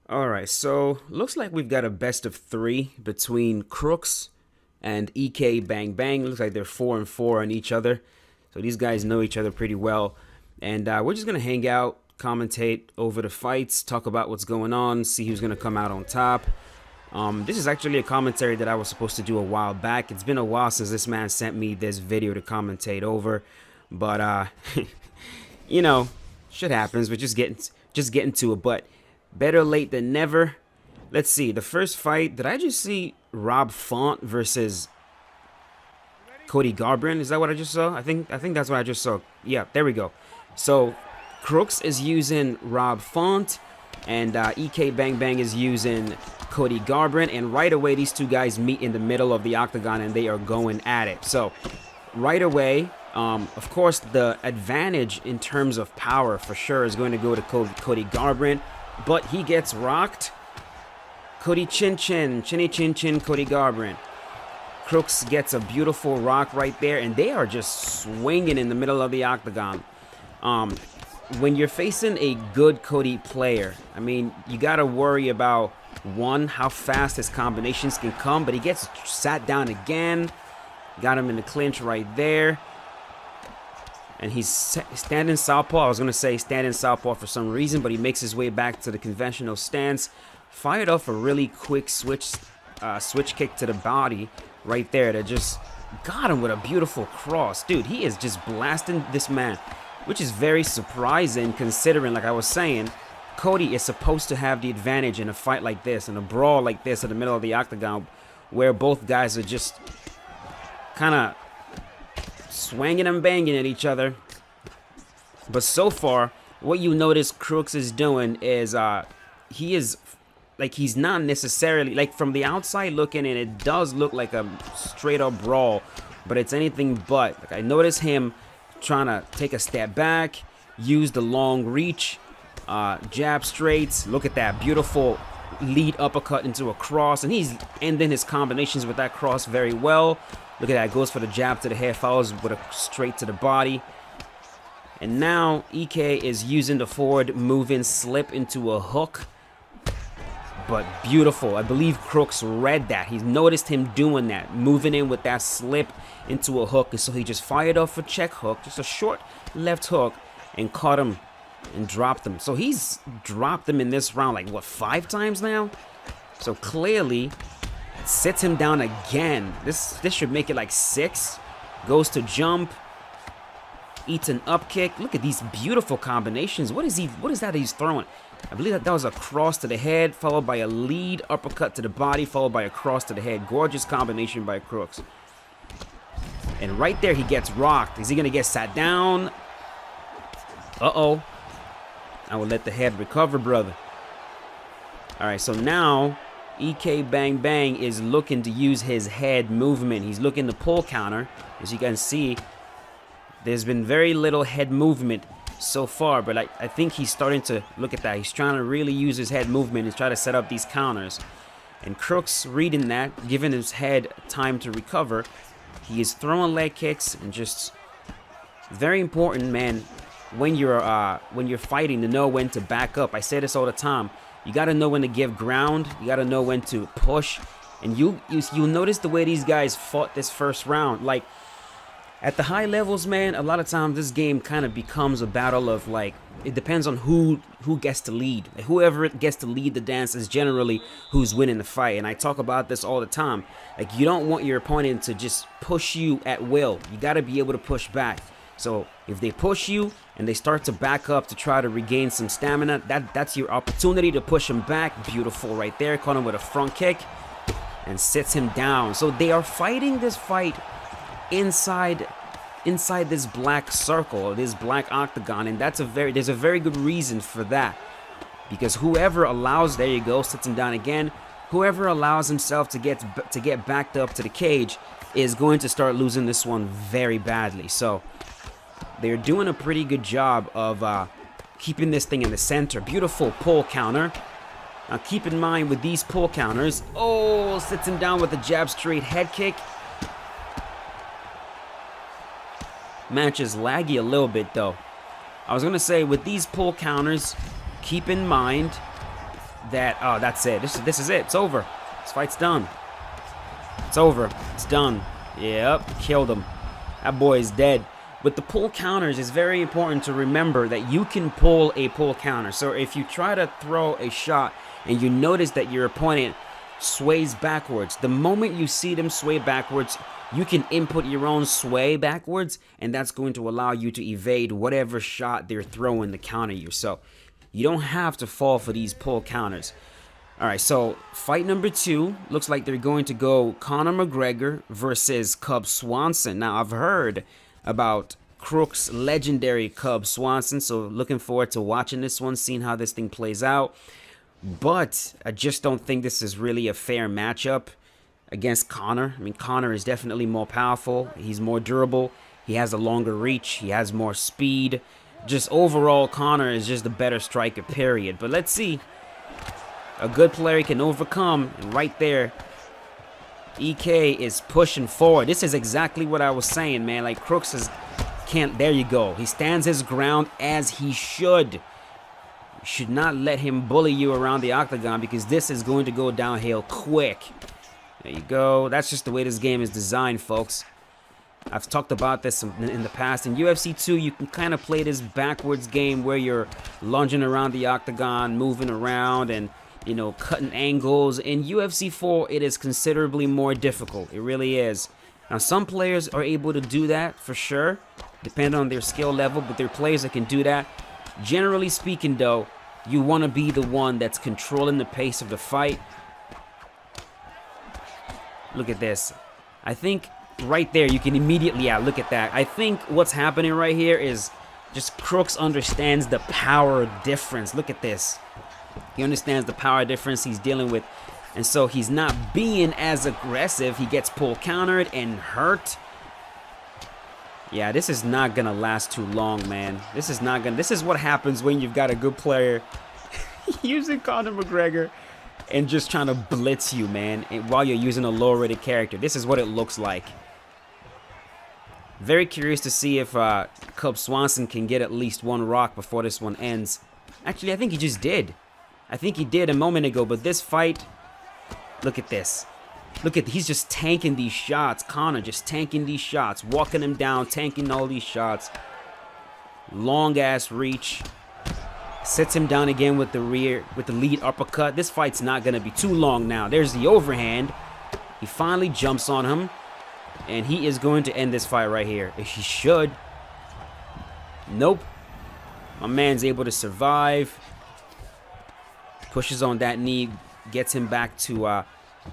All right, so looks like we've got a best of three between Crooks and EK Bang Bang. Looks like they're 4-4 on each other, so these guys know each other pretty well. And we're just gonna hang out, commentate over the fights, talk about what's going on, see who's gonna come out on top. This is actually a commentary that I was supposed to do a while back. It's been a while since this man sent me this video to commentate over, but you know, shit happens. We're just getting to it, but. Better late than never. Let's see. The first fight, did I just see Rob Font versus Cody Garbrandt? Is that what I just saw? I think that's what I just saw. Yeah, there we go. So Crooks is using Rob Font, and EK Bang Bang is using Cody Garbrandt, and right away these two guys meet in the middle of the octagon and they are going at it. So right away, of course, the advantage in terms of power for sure is going to go to Cody Garbrandt. But he gets rocked. Cody Chinny Chin Chin, Cody Garbrandt. Crooks gets a beautiful rock right there, and they are just swinging in the middle of the octagon. When you're facing a good Cody player, I mean, you got to worry about, one, how fast his combinations can come, but he gets sat down again. Got him in the clinch right there. And he's standing southpaw. I was going to say standing southpaw for some reason, but he makes his way back to the conventional stance. Fired off a really quick switch kick to the body right there that just got him with a beautiful cross. Dude, he is just blasting this man, which is very surprising considering, like I was saying, Cody is supposed to have the advantage in a fight like this, in a brawl like this in the middle of the octagon, where both guys are just kind of swinging and banging at each other. But so far, what you notice Crooks is doing is he's not necessarily, like, from the outside looking in, it does look like a straight up brawl, but it's anything but. Like, I notice him trying to take a step back, use the long reach, jab straights. Look at that beautiful lead uppercut into a cross, and he's ending his combinations with that cross very well. Look at that, goes for the jab to the head, follows with a straight to the body. And now EK is using the forward moving slip into a hook. But beautiful. I believe Crooks read that. He's noticed him doing that, moving in with that slip into a hook. And so he just fired off a check hook, just a short left hook, and caught him and dropped him. So he's dropped him in this round, like, what, 5 times now? So clearly sits him down again. This should make it like 6. Goes to jump. Eats an up kick. Look at these beautiful combinations. What is that he's throwing? I believe that was a cross to the head, followed by a lead uppercut to the body, followed by a cross to the head. Gorgeous combination by Crooks. And right there he gets rocked. Is he gonna get sat down? Uh-oh. I will let the head recover, brother. Alright, so now EK Bang Bang is looking to use his head movement. He's looking to pull counter. As you can see, there's been very little head movement so far, but I think he's starting to look at that. He's trying to really use his head movement and try to set up these counters. And Crooks reading that, giving his head time to recover. He is throwing leg kicks and just very important, man, when you're fighting, to know when to back up. I say this all the time. You got to know when to give ground. You got to know when to push. And you'll notice the way these guys fought this first round. Like, at the high levels, man, a lot of times this game kind of becomes a battle of, like, it depends on who gets to lead. Like, whoever gets to lead the dance is generally who's winning the fight. And I talk about this all the time. Like, you don't want your opponent to just push you at will. You got to be able to push back. So if they push you and they start to back up to try to regain some stamina, that's your opportunity to push him back. Beautiful right there. Caught him with a front kick and sits him down. So they are fighting this fight inside this black circle, this black octagon, and there's a very good reason for that. Because whoever allows, there you go, sits him down again. Whoever allows himself to get backed up to the cage is going to start losing this one very badly. So they're doing a pretty good job of keeping this thing in the center. Beautiful pull counter. Now keep in mind with these pull counters, oh, sits him down with a jab straight head kick. Match is laggy a little bit though. I was gonna say with these pull counters, keep in mind that... Oh, that's it. This is it. It's over. This fight's done. It's over. It's done. Yep, killed him. That boy is dead. With the pull counters, it's very important to remember that you can pull a pull counter. So if you try to throw a shot and you notice that your opponent sways backwards, the moment you see them sway backwards, you can input your own sway backwards, and that's going to allow you to evade whatever shot they're throwing to counter you. So you don't have to fall for these pull counters. All right, so fight number 2 looks like they're going to go Conor McGregor versus Cub Swanson. Now, I've heard about Crooks' legendary Cub Swanson, so looking forward to watching this one, seeing how this thing plays out. But I just don't think this is really a fair matchup against Conor. I mean, Conor is definitely more powerful. He's more durable. He has a longer reach. He has more speed. Just overall, Conor is just a better striker, period. But let's see. A good player can overcome, and right there, EK is pushing forward. This is exactly what I was saying, man. Like, Crooks can't... There you go. He stands his ground as he should. You should not let him bully you around the octagon, because this is going to go downhill quick. There you go. That's just the way this game is designed, folks. I've talked about this in the past. In UFC 2, you can kind of play this backwards game where you're lunging around the octagon, moving around, and, you know, cutting angles. In UFC 4, it is considerably more difficult. It really is. Now, some players are able to do that, for sure, depending on their skill level, but there are players that can do that. Generally speaking, though, you want to be the one that's controlling the pace of the fight. Look at this. I think right there, you can immediately... Yeah, look at that. I think what's happening right here is just Crooks understands the power difference. Look at this. He understands the power difference he's dealing with. And so he's not being as aggressive. He gets pull countered and hurt. Yeah, this is not going to last too long, man. This is not going to... This is what happens when you've got a good player using Conor McGregor and just trying to blitz you, man, while you're using a low-rated character. This is what it looks like. Very curious to see if Cub Swanson can get at least one rock before this one ends. Actually, I think he just did. I think he did a moment ago, but this fight... Look at this. Look at... He's just tanking these shots. Conor just tanking these shots. Walking him down, tanking all these shots. Long-ass reach. Sets him down again with the lead uppercut. This fight's not going to be too long now. There's the overhand. He finally jumps on him. And he is going to end this fight right here. He should. Nope. My man's able to survive. Pushes on that knee. Gets him back to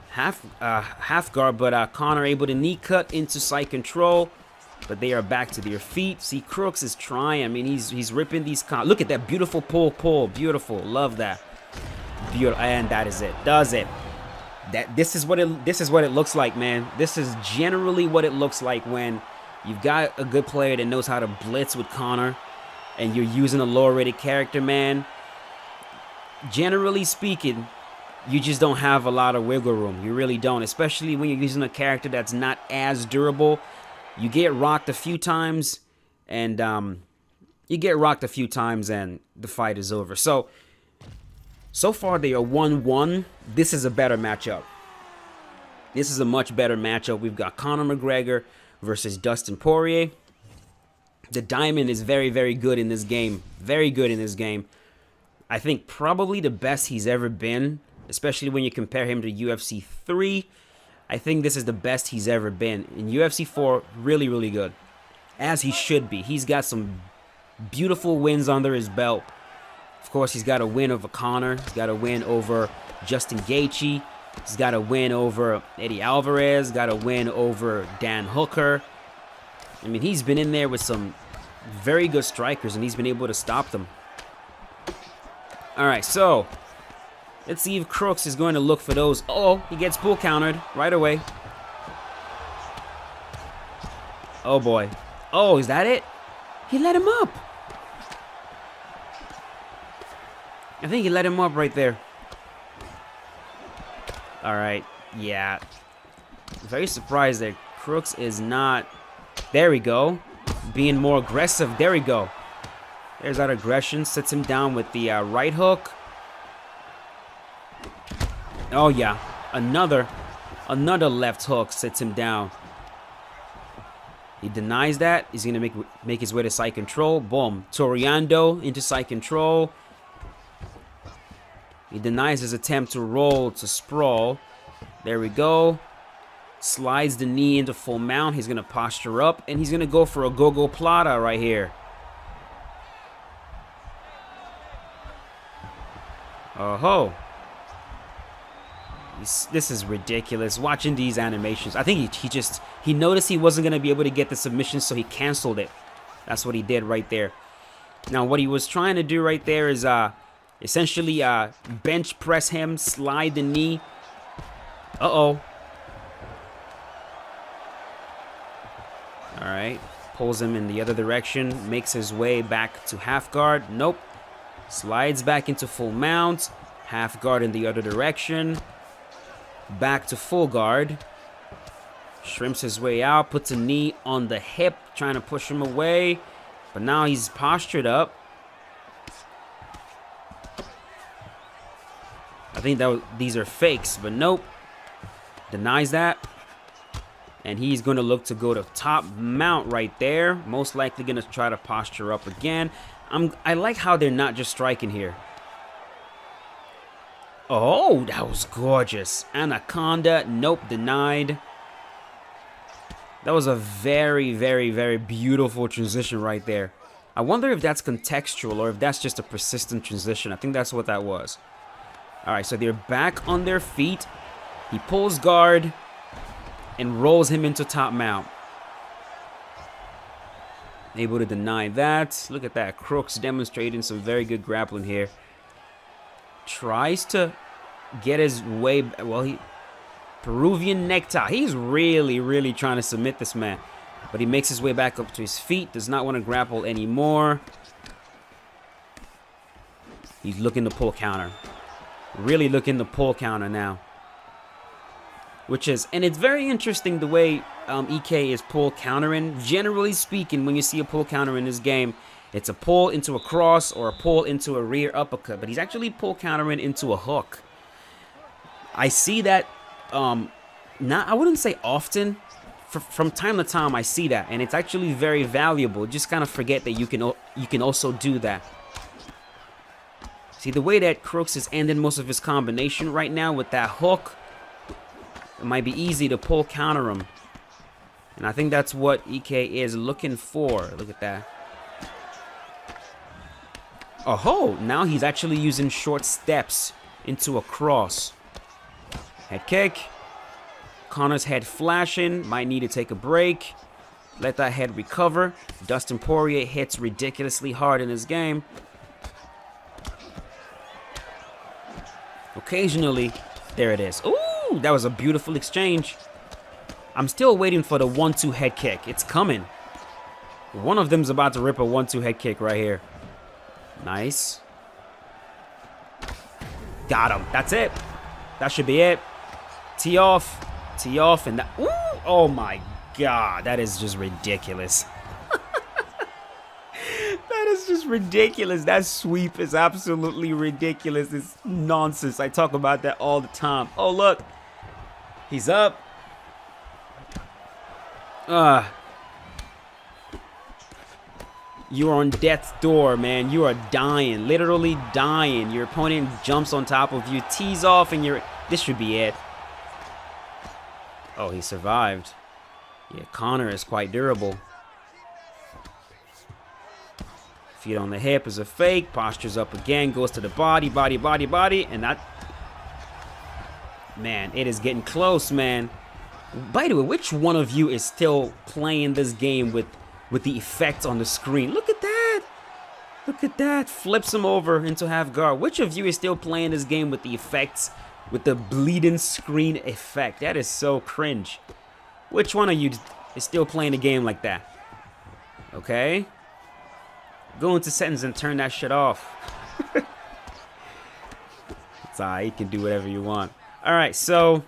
half guard. But Conor able to knee cut into side control. But they are back to their feet. See, Crooks is trying. I mean, he's ripping these... Look at that beautiful pull. Beautiful. Love that. Beautiful. And that is it. Does it. This is what it looks like, man. This is generally what it looks like when you've got a good player that knows how to blitz with Conor and you're using a lower rated character, man. Generally speaking, you just don't have a lot of wiggle room. You really don't, especially when you're using a character that's not as durable. You get rocked a few times and the fight is over. So far, they are 1-1. This is a better matchup. This is a much better matchup. We've got Conor McGregor versus Dustin Poirier. The Diamond is very, very good in this game. Very good in this game. I think probably the best he's ever been, especially when you compare him to UFC 3. I think this is the best he's ever been. In UFC 4, really, really good. As he should be. He's got some beautiful wins under his belt. Of course, he's got a win over Conor. He's got a win over Justin Gaethje. He's got a win over Eddie Alvarez. Got a win over Dan Hooker. I mean, he's been in there with some very good strikers, and he's been able to stop them. All right, so let's see if Crooks is going to look for those. Oh, he gets pull countered right away. Oh, boy. Oh, is that it? He let him up. I think he let him up right there. All right. Yeah. Very surprised that Crooks is not... There we go. Being more aggressive. There we go. There's that aggression. Sets him down with the right hook. Oh, yeah. Another left hook sits him down. He denies that. He's going to make his way to side control. Boom. Toriando into side control. He denies his attempt to roll to sprawl. There we go. Slides the knee into full mount. He's going to posture up. And he's going to go for a go-go plata right here. Oh-ho. This is ridiculous. Watching these animations. I think he noticed he wasn't going to be able to get the submission, so he canceled it. That's what he did right there. Now, what he was trying to do right there is essentially bench press him, slide the knee. Uh-oh. All right. Pulls him in the other direction. Makes his way back to half guard. Nope. Slides back into full mount. Half guard in the other direction. Back to full guard. Shrimps his way out. Puts a knee on the hip. Trying to push him away. But now he's postured up. I think these are fakes. But nope. Denies that. And he's going to look to go to top mount right there. Most likely going to try to posture up again. I like how they're not just striking here. Oh, that was gorgeous. Anaconda. Nope, denied. That was a very, very, very beautiful transition right there. I wonder if that's contextual or if that's just a persistent transition. I think that's what that was. All right, so they're back on their feet. He pulls guard and rolls him into top mount. Able to deny that. Look at that. Crooks demonstrating some very good grappling here. Tries to get his way. Well, Peruvian necktie. He's really, really trying to submit this man. But he makes his way back up to his feet. Does not want to grapple anymore. He's looking to pull counter. Really looking to pull counter now. And it's very interesting the way EK is pull countering. Generally speaking, when you see a pull counter in this game, it's a pull into a cross or a pull into a rear uppercut. But he's actually pull countering into a hook. I see that, I wouldn't say often. From time to time, I see that. And it's actually very valuable. Just kind of forget that you can also do that. See, the way that Crooks is ending most of his combination right now with that hook, it might be easy to pull counter him. And I think that's what EK is looking for. Look at that. Oh, now he's actually using short steps into a cross. Head kick. Connor's head flashing. Might need to take a break. Let that head recover. Dustin Poirier hits ridiculously hard in this game. Occasionally, there it is. Ooh, that was a beautiful exchange. I'm still waiting for the 1-2 head kick. It's coming. One of them's about to rip a 1-2 head kick right here. Nice. Got him. That's it. That should be it. Tee off, and that. Ooh, oh my God, that is just ridiculous. That is just ridiculous. That sweep is absolutely ridiculous. It's nonsense. I talk about that all the time. Oh, look. He's up. You're on death's door, man. You are dying. Literally dying. Your opponent jumps on top of you, tees off, and this should be it. Oh, he survived. Yeah, Connor is quite durable. Feet on the hip is a fake. Postures up again. Goes to the body. And that... Man, it is getting close, man. By the way, which one of you is still playing this game with the effects on the screen? Look at that. Look at that. Flips him over into half guard. Which of you is still playing this game with the effects, with the bleeding screen effect? That is so cringe. Which one of you is still playing a game like that? Okay. Go into settings and turn that shit off. It's alright. You can do whatever you want. Alright, so...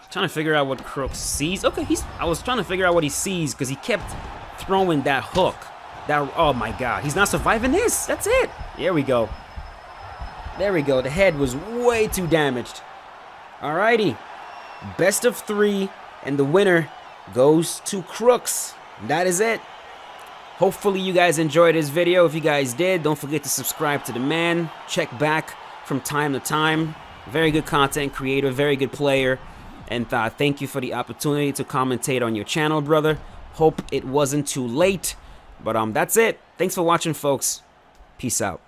Trying to figure out what Crooks sees. Okay, I was trying to figure out what he sees because he kept throwing that hook. Oh my God, he's not surviving this. That's it. Here we go. There we go. The head was way too damaged. Alrighty. Best of 3. And the winner goes to Crooks. That is it. Hopefully you guys enjoyed this video. If you guys did, don't forget to subscribe to the man. Check back from time to time. Very good content creator, very good player. And thank you for the opportunity to commentate on your channel, brother. Hope it wasn't too late. But that's it. Thanks for watching, folks. Peace out.